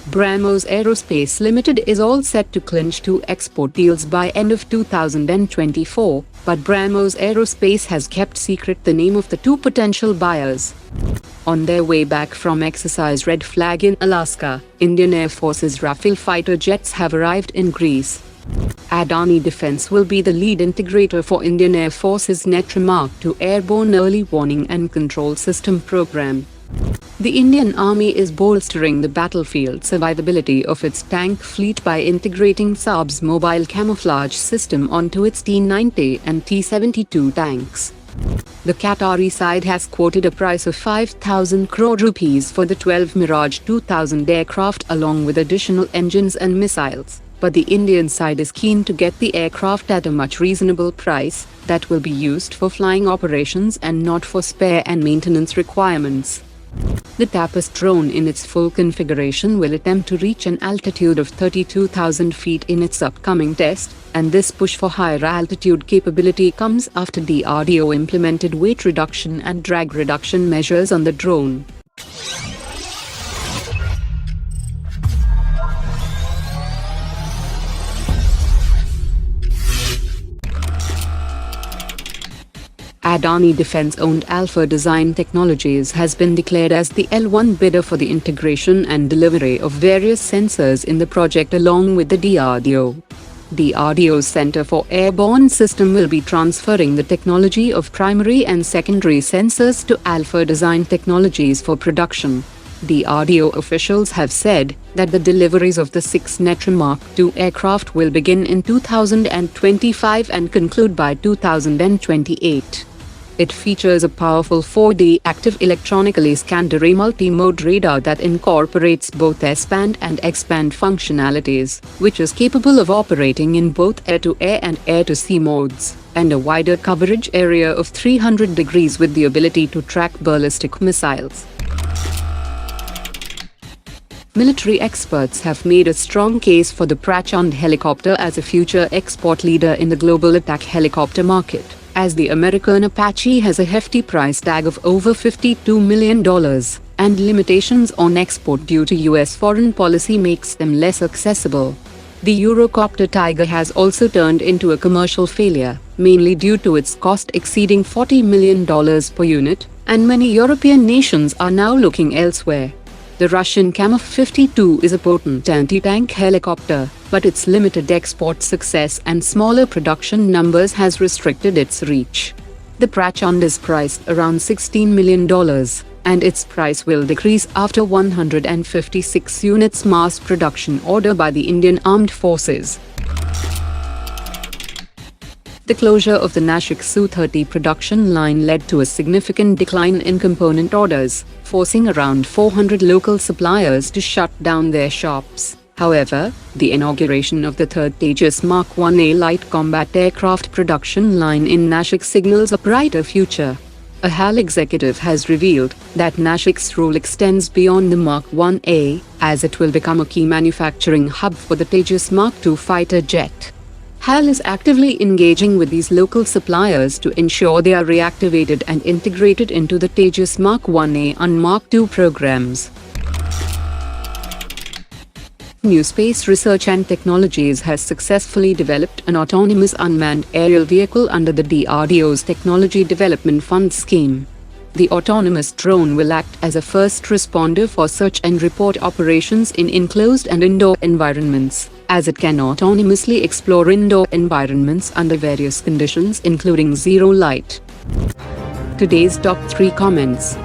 BrahMos Aerospace Ltd is all set to clinch 2 export deals by end of 2024, but BrahMos Aerospace has kept secret the name of the 2 potential buyers. On their way back from Exercise Red Flag in Alaska, Indian Air Force's Rafale fighter jets have arrived in Greece. Adani Defence will be the lead integrator for Indian Air Force's Netra Mark2 airborne early warning and control system program. The Indian Army is bolstering the battlefield survivability of its tank fleet by integrating Saab's mobile camouflage system onto its T-90 and T-72 tanks. The Qatari side has quoted a price of 5,000 crore rupees for the 12 Mirage 2000 aircraft along with additional engines and missiles, but the Indian side is keen to get the aircraft at a much reasonable price that will be used for flying operations and not for spare and maintenance requirements. The Tapas drone in its full configuration will attempt to reach an altitude of 32,000 feet in its upcoming test, and this push for higher altitude capability comes after DRDO implemented weight reduction and drag reduction measures on the drone. Adani Defence-owned Alpha Design Technologies has been declared as the L1 bidder for the integration and delivery of various sensors in the project along with the DRDO. DRDO's Center for Airborne System will be transferring the technology of primary and secondary sensors to Alpha Design Technologies for production. DRDO officials have said that the deliveries of the 6 Netra Mark2 aircraft will begin in 2025 and conclude by 2028. It features a powerful 4D active electronically scanned array multi-mode radar that incorporates both S-band and X-band functionalities, which is capable of operating in both air-to-air and air-to-sea modes, and a wider coverage area of 300 degrees with the ability to track ballistic missiles. Military experts have made a strong case for the Prachand helicopter as a future export leader in the global attack helicopter market, as the American Apache has a hefty price tag of over $52 million, and limitations on export due to US foreign policy makes them less accessible. The Eurocopter Tiger has also turned into a commercial failure, mainly due to its cost exceeding $40 million per unit, and many European nations are now looking elsewhere. The Russian Camo 52 is a potent anti-tank helicopter, but its limited export success and smaller production numbers has restricted its reach. The Prachand is priced around $16 million, and its price will decrease after 156 units mass production order by the Indian Armed Forces. The closure of the Nashik Su-30 production line led to a significant decline in component orders, forcing around 400 local suppliers to shut down their shops. However, the inauguration of the third Tejas Mark 1A light combat aircraft production line in Nashik signals a brighter future. A HAL executive has revealed that Nashik's role extends beyond the Mark 1A, as it will become a key manufacturing hub for the Tejas Mark 2 fighter jet. HAL is actively engaging with these local suppliers to ensure they are reactivated and integrated into the Tejas Mark 1A and Mark 2 programs. NewSpace Research and Technologies has successfully developed an autonomous unmanned aerial vehicle under the DRDO's Technology Development Fund scheme. The autonomous drone will act as a first responder for search and report operations in enclosed and indoor environments, as it can autonomously explore indoor environments under various conditions including zero light. Today's top 3 comments.